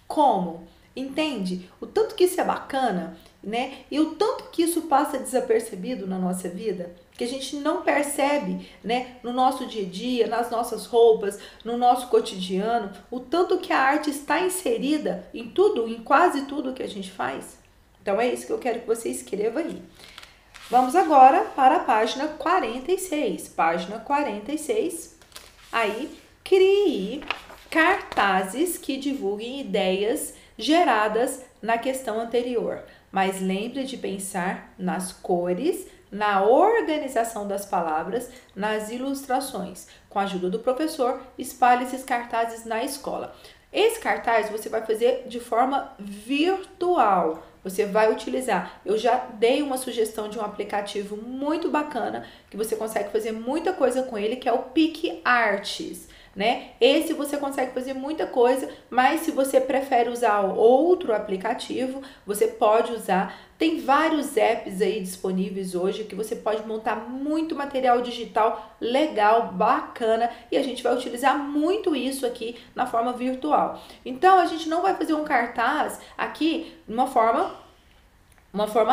[SPEAKER 1] Como? Entende? O tanto que isso é bacana, né? E o tanto que isso passa desapercebido na nossa vida, que a gente não percebe, né? No nosso dia a dia, nas nossas roupas, no nosso cotidiano, o tanto que a arte está inserida em tudo, em quase tudo que a gente faz. Então é isso que eu quero que você escreva aí. Vamos agora para a página 46. Página 46. Aí, crie cartazes que divulguem ideias geradas na questão anterior. Mas lembre de pensar nas cores, na organização das palavras, nas ilustrações. Com a ajuda do professor, espalhe esses cartazes na escola. Esse cartaz você vai fazer de forma virtual. Você vai utilizar. Eu já dei uma sugestão de um aplicativo muito bacana que você consegue fazer muita coisa com ele, que é o PicArts, né? Esse você consegue fazer muita coisa, mas se você prefere usar outro aplicativo, você pode usar. Tem vários apps aí disponíveis hoje que você pode montar muito material digital legal, bacana, e a gente vai utilizar muito isso aqui na forma virtual. Então, a gente não vai fazer um cartaz aqui de uma forma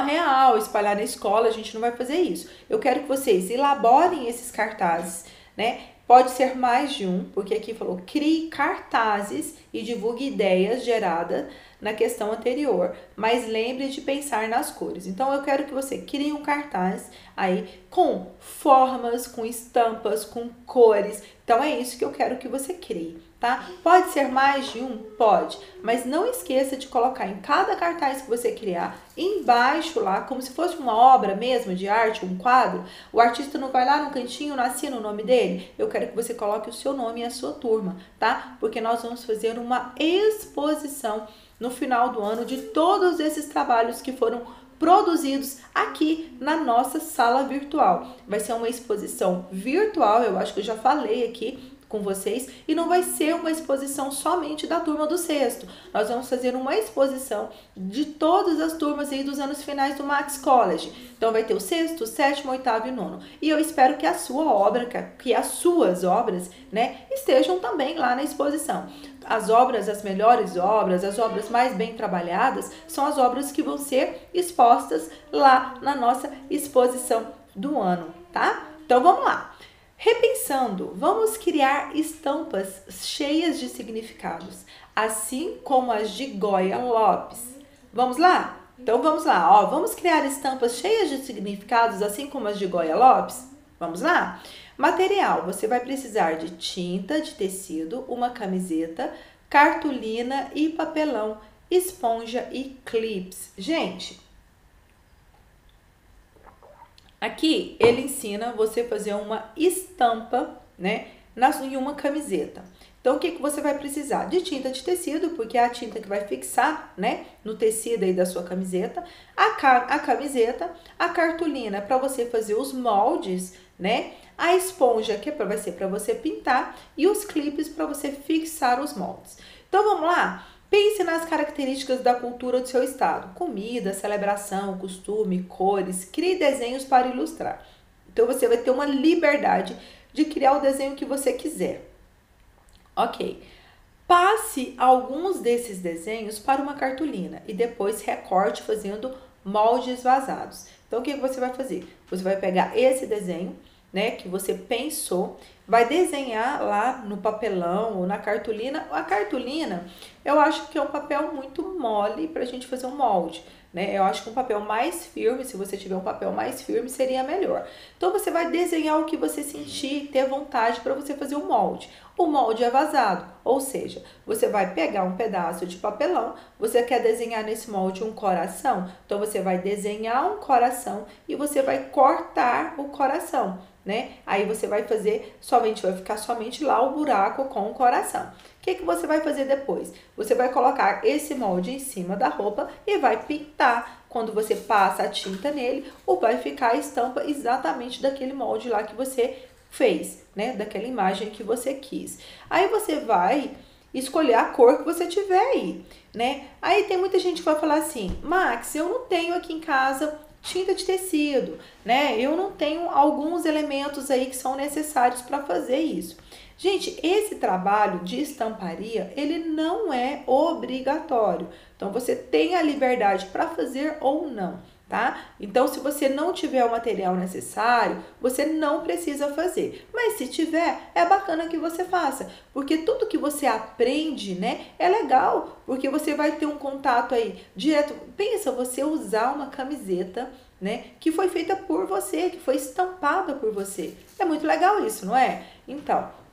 [SPEAKER 1] real, espalhar na escola, a gente não vai fazer isso. Eu quero que vocês elaborem esses cartazes, né? Pode ser mais de um, porque aqui falou crie cartazes e divulgue ideias geradas na questão anterior, mas lembre de pensar nas cores. Então, eu quero que você crie um cartaz aí com formas, com estampas, com cores. Então, é isso que eu quero que você crie, tá? Pode ser mais de um? Pode, mas não esqueça de colocar em cada cartaz que você criar, embaixo lá, como se fosse uma obra mesmo de arte, um quadro, o artista não vai lá no cantinho, não assina o nome dele. Eu quero que você coloque o seu nome e a sua turma, tá? Porque nós vamos fazer uma exposição no final do ano de todos esses trabalhos que foram produzidos aqui na nossa sala virtual. Vai ser uma exposição virtual, eu acho que eu já falei aqui com vocês, e não vai ser uma exposição somente da turma do sexto. Nós vamos fazer uma exposição de todas as turmas aí dos anos finais do Max College. Então vai ter o sexto, o sétimo, o oitavo e o nono. E eu espero que a sua obra, que as suas obras, né, estejam também lá na exposição. As obras, as melhores obras, as obras mais bem trabalhadas, são as obras que vão ser expostas lá na nossa exposição do ano, tá? Então vamos lá. Repensando, vamos criar estampas cheias de significados, assim como as de Goya Lopes. Vamos lá? Então vamos lá, ó, vamos criar estampas cheias de significados, assim como as de Goya Lopes? Vamos lá? Material, você vai precisar de tinta de tecido, uma camiseta, cartolina e papelão, esponja e clips. Gente, aqui ele ensina você a fazer uma estampa, né, em uma camiseta. Então, o que você vai precisar? De tinta de tecido, porque é a tinta que vai fixar, né, no tecido aí da sua camiseta. A camiseta, a cartolina para você fazer os moldes, né? A esponja, que vai ser para você pintar, e os clipes para você fixar os moldes. Então, vamos lá? Pense nas características da cultura do seu estado. Comida, celebração, costume, cores. Crie desenhos para ilustrar. Então, você vai ter uma liberdade de criar o desenho que você quiser. Ok. Passe alguns desses desenhos para uma cartolina e depois recorte fazendo moldes vazados. Então, o que você vai fazer? Você vai pegar esse desenho, né, que você pensou, vai desenhar lá no papelão ou na cartolina. A cartolina, eu acho que é um papel muito mole para a gente fazer um molde, né? Eu acho que um papel mais firme, se você tiver um papel mais firme, seria melhor. Então, você vai desenhar o que você sentir, ter vontade para você fazer o molde. O molde é vazado, ou seja, você vai pegar um pedaço de papelão, você quer desenhar nesse molde um coração, então você vai desenhar um coração e você vai cortar o coração, né? Aí você vai fazer vai ficar somente lá o buraco com o coração. O que você vai fazer depois? Você vai colocar esse molde em cima da roupa e vai pintar. Quando você passa a tinta nele, ou vai ficar a estampa exatamente daquele molde lá que você fez, né? Daquela imagem que você quis. Aí você vai escolher a cor que você tiver aí, né? Aí tem muita gente que vai falar assim, Max, eu não tenho aqui em casa tinta de tecido, né? Eu não tenho alguns elementos aí que são necessários para fazer isso. Gente, esse trabalho de estamparia, ele não é obrigatório. Então, você tem a liberdade para fazer ou não, tá? Então, se você não tiver o material necessário, você não precisa fazer. Mas se tiver, é bacana que você faça, porque tudo que você aprende, né, é legal, porque você vai ter um contato aí direto. Pensa você usar uma camiseta, né, que foi feita por você, que foi estampada por você. É muito legal isso, não é? Então,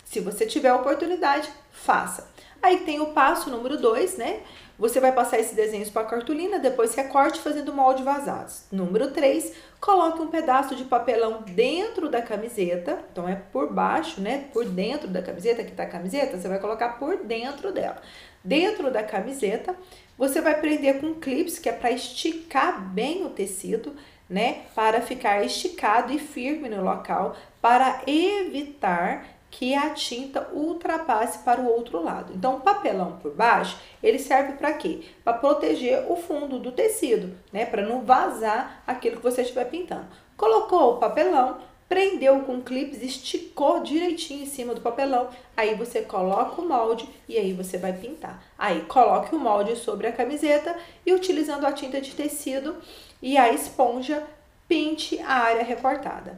[SPEAKER 1] se você tiver a oportunidade, faça. Aí tem o passo número 2, né? Você vai passar esses desenhos para a cartolina, depois recorte fazendo molde vazados. Número 3, coloque um pedaço de papelão dentro da camiseta. Então, é por baixo, né? Por dentro da camiseta, que tá a camiseta, você vai colocar por dentro dela. Dentro da camiseta, você vai prender com clips, que é para esticar bem o tecido, né? Para ficar esticado e firme no local, para evitar que a tinta ultrapasse para o outro lado. Então, o papelão por baixo, ele serve para quê? Para proteger o fundo do tecido, né? Para não vazar aquilo que você estiver pintando. Colocou o papelão, prendeu com clips, esticou direitinho em cima do papelão, aí você coloca o molde e aí você vai pintar. Aí, coloque o molde sobre a camiseta e utilizando a tinta de tecido e a esponja, pinte a área recortada.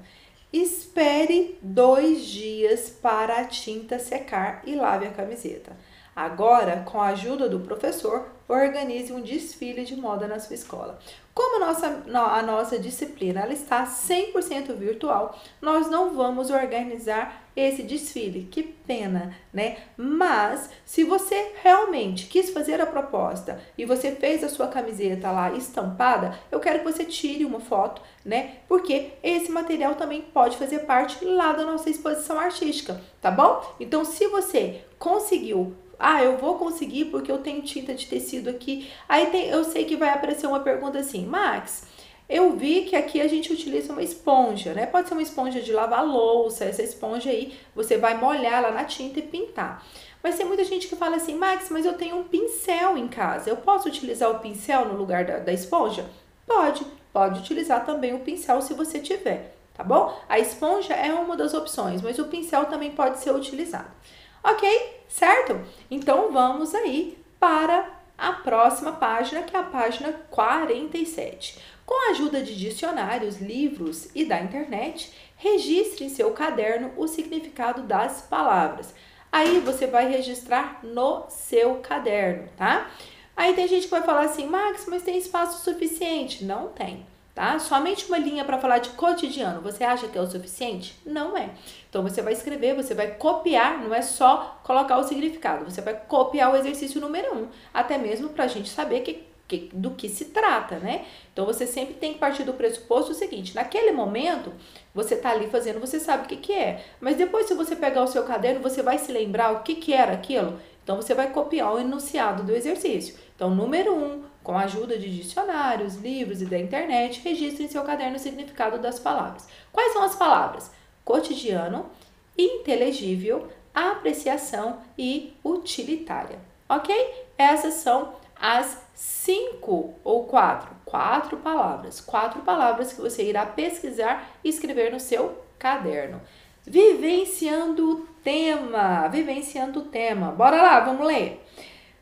[SPEAKER 1] Espere 2 dias para a tinta secar e lave a camiseta. Agora, com a ajuda do professor, organize um desfile de moda na sua escola. Como a nossa disciplina ela está 100% virtual, nós não vamos organizar esse desfile. Que pena, né? Mas, se você realmente quis fazer a proposta e você fez a sua camiseta lá estampada, eu quero que você tire uma foto, né? Porque esse material também pode fazer parte lá da nossa exposição artística, tá bom? Então, se você conseguiu, eu vou conseguir porque eu tenho tinta de tecido aqui. Eu sei que vai aparecer uma pergunta assim, Max, eu vi que aqui a gente utiliza uma esponja, né? Pode ser uma esponja de lavar louça, essa esponja aí, você vai molhar ela na tinta e pintar. Mas tem muita gente que fala assim, Max, mas eu tenho um pincel em casa, eu posso utilizar o pincel no lugar da esponja? Pode utilizar também o pincel se você tiver, tá bom? A esponja é uma das opções, mas o pincel também pode ser utilizado. Ok? Certo? Então, vamos aí para a próxima página, que é a página 47. Com a ajuda de dicionários, livros e da internet, registre em seu caderno o significado das palavras. Aí, você vai registrar no seu caderno, tá? Aí, tem gente que vai falar assim, Max, mas tem espaço suficiente? Não tem. Tá? Somente uma linha para falar de cotidiano, você acha que é o suficiente? Não é. Então, você vai escrever, você vai copiar, não é só colocar o significado, você vai copiar o exercício número 1, até mesmo para a gente saber do que se trata, né? Então, você sempre tem que partir do pressuposto seguinte, naquele momento, você tá ali fazendo, você sabe o que é, mas depois se você pegar o seu caderno, você vai se lembrar o que era aquilo? Então, você vai copiar o enunciado do exercício. Então, número 1, com a ajuda de dicionários, livros e da internet, registre em seu caderno o significado das palavras. Quais são as palavras? Cotidiano, inteligível, apreciação e utilitária. Ok? Essas são as 5 ou 4 palavras. 4 palavras que você irá pesquisar e escrever no seu caderno. Vivenciando o tema. Bora lá, vamos ler.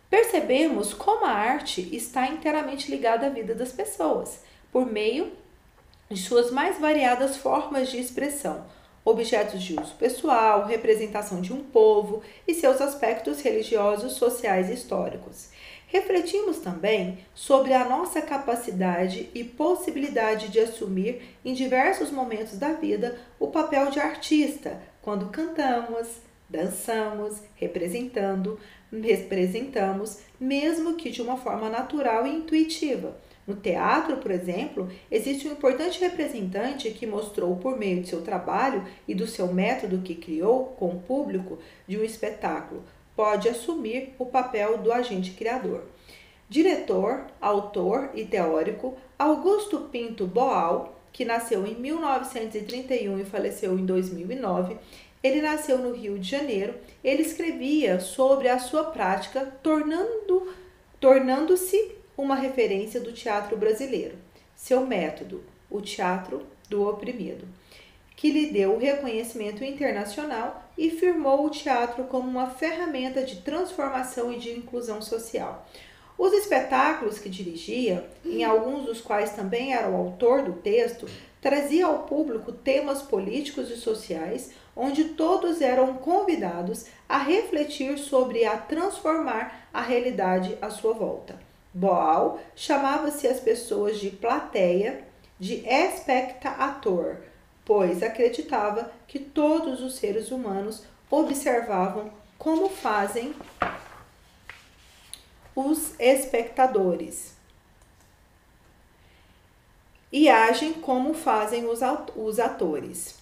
[SPEAKER 1] Percebemos como a arte está inteiramente ligada à vida das pessoas, por meio de suas mais variadas formas de expressão, objetos de uso pessoal, representação de um povo e seus aspectos religiosos, sociais e históricos. Refletimos também sobre a nossa capacidade e possibilidade de assumir em diversos momentos da vida o papel de artista, quando cantamos, dançamos, representamos, mesmo que de uma forma natural e intuitiva. No teatro, por exemplo, existe um importante representante que mostrou por meio de seu trabalho e do seu método que criou com o público de um espetáculo, pode assumir o papel do agente criador. Diretor, autor e teórico Augusto Pinto Boal, que nasceu em 1931 e faleceu em 2009, ele nasceu no Rio de Janeiro. Ele escrevia sobre a sua prática, tornando-se uma referência do teatro brasileiro. seu método, o teatro do oprimido, que lhe deu o reconhecimento internacional e firmou o teatro como uma ferramenta de transformação e de inclusão social. Os espetáculos que dirigia, em alguns dos quais também era o autor do texto, trazia ao público temas políticos e sociais, onde todos eram convidados a refletir sobre a transformar a realidade à sua volta. Boal chamava-se as pessoas de plateia, de espectator, pois acreditava que todos os seres humanos observavam como fazem os espectadores e agem como fazem os atores.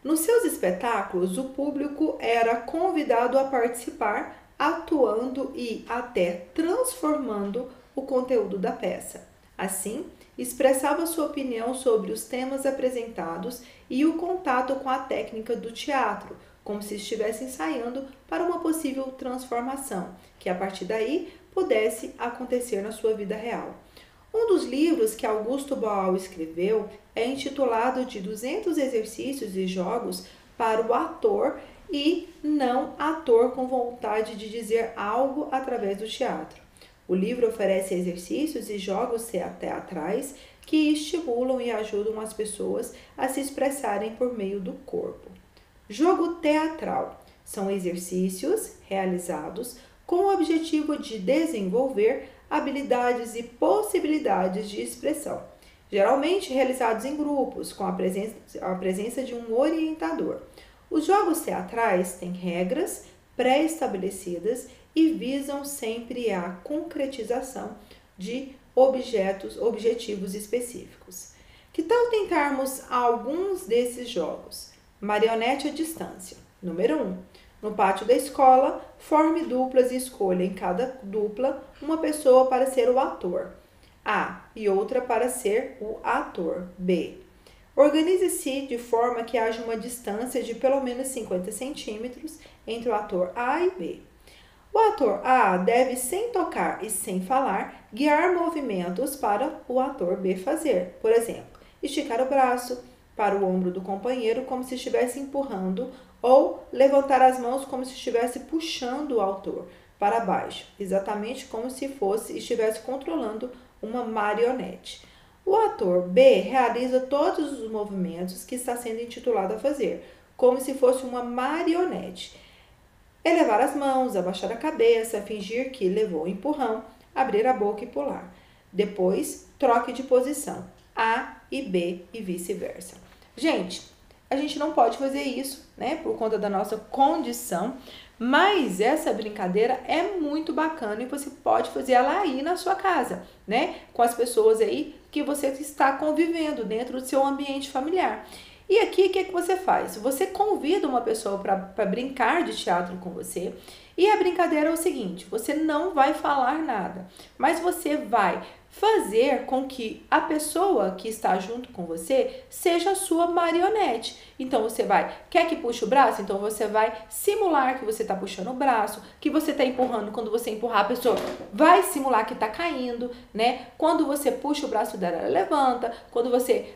[SPEAKER 1] Nos seus espetáculos, o público era convidado a participar, atuando e até transformando o conteúdo da peça. Assim, expressava sua opinião sobre os temas apresentados e o contato com a técnica do teatro, como se estivesse ensaiando para uma possível transformação, que a partir daí pudesse acontecer na sua vida real. Um dos livros que Augusto Boal escreveu é intitulado de 200 exercícios e jogos para o ator e não ator com vontade de dizer algo através do teatro. O livro oferece exercícios e jogos teatrais que estimulam e ajudam as pessoas a se expressarem por meio do corpo. Jogo teatral são exercícios realizados com o objetivo de desenvolver habilidades e possibilidades de expressão, geralmente realizados em grupos, com a presença de um orientador. Os jogos teatrais têm regras pré-estabelecidas e visam sempre a concretização de objetivos específicos. Que tal tentarmos alguns desses jogos? Marionete à distância. Número 1. No pátio da escola, forme duplas e escolha em cada dupla uma pessoa para ser o ator A e outra para ser o ator B. Organize-se de forma que haja uma distância de pelo menos 50 centímetros entre o ator A e B. O ator A deve, sem tocar e sem falar, guiar movimentos para o ator B fazer. Por exemplo, esticar o braço para o ombro do companheiro como se estivesse empurrando ou levantar as mãos como se estivesse puxando o autor para baixo, exatamente como se estivesse controlando uma marionete. O ator B realiza todos os movimentos que está sendo intitulado a fazer, como se fosse uma marionete. Elevar as mãos, abaixar a cabeça, fingir que levou um empurrão, abrir a boca e pular. Depois, troque de posição, A e B e vice-versa. Gente, a gente não pode fazer isso, né, por conta da nossa condição, mas essa brincadeira é muito bacana e você pode fazer ela aí na sua casa, né, com as pessoas aí que você está convivendo dentro do seu ambiente familiar. E aqui, o que você faz? Você convida uma pessoa para brincar de teatro com você e a brincadeira é o seguinte, você não vai falar nada, mas você vai fazer com que a pessoa que está junto com você seja a sua marionete. Então, quer que puxe o braço? Então, você vai simular que você está puxando o braço, que você está empurrando. Quando você empurrar, a pessoa vai simular que está caindo, né? Quando você puxa o braço dela, ela levanta. Quando você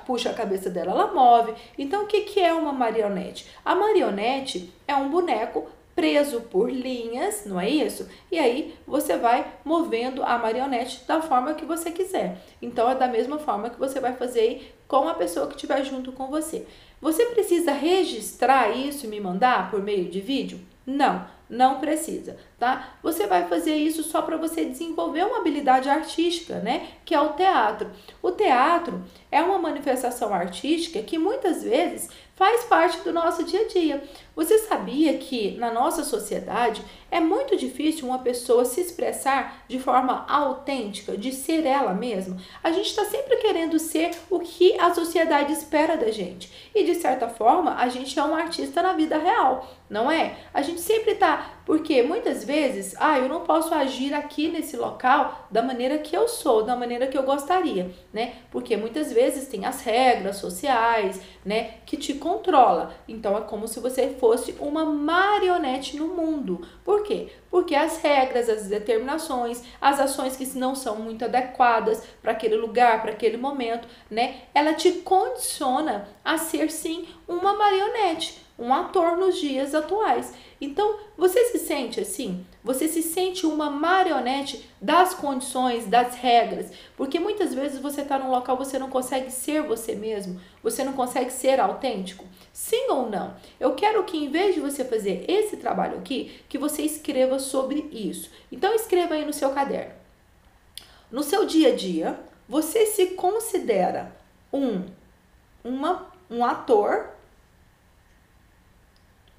[SPEAKER 1] puxa a cabeça dela, ela move. Então, o que é uma marionete? A marionete é um boneco preso por linhas, não é isso? E aí você vai movendo a marionete da forma que você quiser. Então é da mesma forma que você vai fazer com a pessoa que estiver junto com você. Você precisa registrar isso e me mandar por meio de vídeo? Não precisa, tá? Você vai fazer isso só para você desenvolver uma habilidade artística, né? Que é o teatro. O teatro é uma manifestação artística que muitas vezes faz parte do nosso dia a dia. Você sabia que na nossa sociedade é muito difícil uma pessoa se expressar de forma autêntica, de ser ela mesma? A gente está sempre querendo ser o que a sociedade espera da gente. E de certa forma, a gente é um artista na vida real, não é? A gente sempre está tá? Porque muitas vezes, eu não posso agir aqui nesse local da maneira que eu sou, da maneira que eu gostaria, né? Porque muitas vezes tem as regras sociais, né, que te controla. Então é como se você fosse uma marionete no mundo. Por quê? Porque as regras, as determinações, as ações que não são muito adequadas para aquele lugar, para aquele momento, né, ela te condiciona a ser sim uma marionete, um ator nos dias atuais. Então, você se sente assim? Você se sente uma marionete das condições, das regras? Porque muitas vezes você está num local, você não consegue ser você mesmo, você não consegue ser autêntico? Sim ou não? Eu quero que, em vez de você fazer esse trabalho aqui, que você escreva sobre isso. Então, escreva aí no seu caderno. No seu dia a dia, você se considera um ator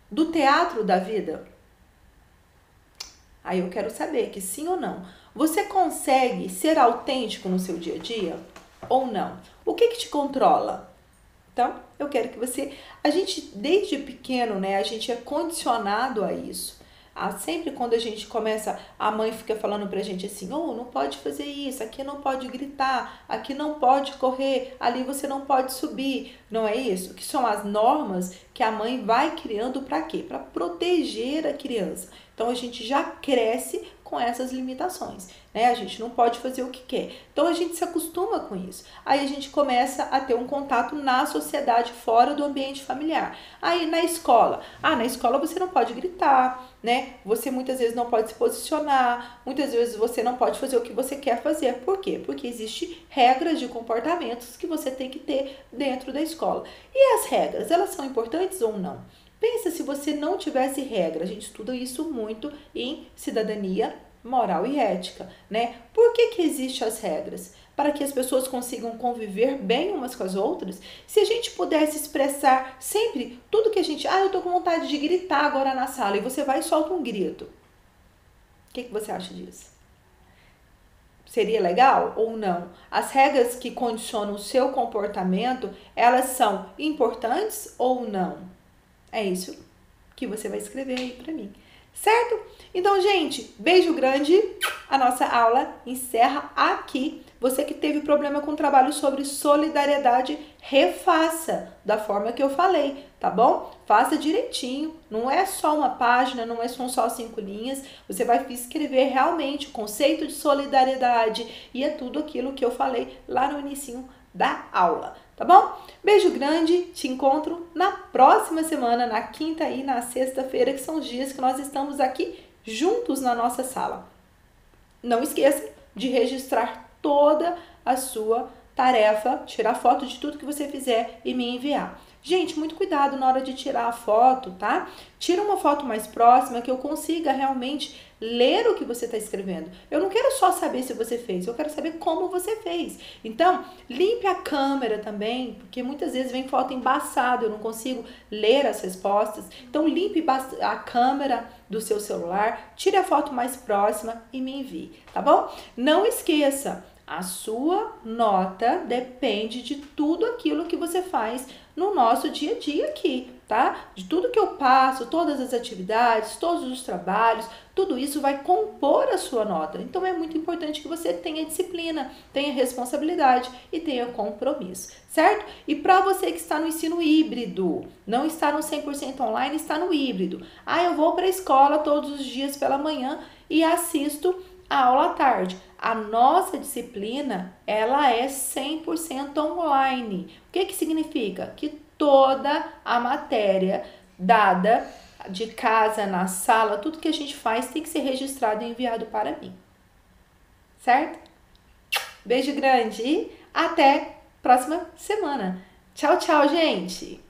[SPEAKER 1] do teatro da vida? Aí eu quero saber que sim ou não. Você consegue ser autêntico no seu dia a dia ou não? O que te controla? Então, eu quero que você... A gente, desde pequeno, né, a gente é condicionado a isso. Sempre quando a gente começa, a mãe fica falando pra gente assim, não pode fazer isso, aqui não pode gritar, aqui não pode correr, ali você não pode subir, não é isso? Que são as normas que a mãe vai criando para quê? Para proteger a criança. Então, a gente já cresce com essas limitações, né? A gente não pode fazer o que quer. Então, a gente se acostuma com isso. Aí, a gente começa a ter um contato na sociedade, fora do ambiente familiar. Aí, na escola. Na escola você não pode gritar, né? Você muitas vezes não pode se posicionar, muitas vezes você não pode fazer o que você quer fazer. Por quê? Porque existem regras de comportamentos que você tem que ter dentro da escola. E as regras, elas são importantes ou não? Pensa se você não tivesse regra. A gente estuda isso muito em cidadania, moral e ética, né? Por que existem as regras? Para que as pessoas consigam conviver bem umas com as outras. Se a gente pudesse expressar sempre tudo que a gente... eu tô com vontade de gritar agora na sala, e você vai e solta um grito. O que você acha disso? Seria legal ou não? As regras que condicionam o seu comportamento, elas são importantes ou não? É isso que você vai escrever aí pra mim, certo? Então, gente, beijo grande. A nossa aula encerra aqui. Você que teve problema com o trabalho sobre solidariedade, refaça da forma que eu falei, tá bom? Faça direitinho, não é só uma página, não são só 5 linhas. Você vai escrever realmente o conceito de solidariedade e é tudo aquilo que eu falei lá no inicinho da aula, tá bom? Beijo grande, te encontro na próxima semana, na quinta e na sexta-feira, que são os dias que nós estamos aqui juntos na nossa sala. Não esqueça de registrar toda a sua tarefa, tirar foto de tudo que você fizer e me enviar. Gente, muito cuidado na hora de tirar a foto, tá? Tira uma foto mais próxima que eu consiga realmente ler o que você está escrevendo. Eu não quero só saber se você fez, eu quero saber como você fez. Então, limpe a câmera também, porque muitas vezes vem foto embaçada, eu não consigo ler as respostas. Então, limpe a câmera do seu celular, tire a foto mais próxima e me envie, tá bom? Não esqueça, a sua nota depende de tudo aquilo que você faz no nosso dia a dia aqui, tá? De tudo que eu passo, todas as atividades, todos os trabalhos, tudo isso vai compor a sua nota. Então, é muito importante que você tenha disciplina, tenha responsabilidade e tenha compromisso, certo? E para você que está no ensino híbrido, não está no 100% online, está no híbrido. Eu vou para a escola todos os dias pela manhã e assisto a aula à tarde. A nossa disciplina, ela é 100% online. O que significa? Que toda a matéria dada de casa, na sala, tudo que a gente faz tem que ser registrado e enviado para mim. Certo? Beijo grande e até próxima semana. Tchau, tchau, gente!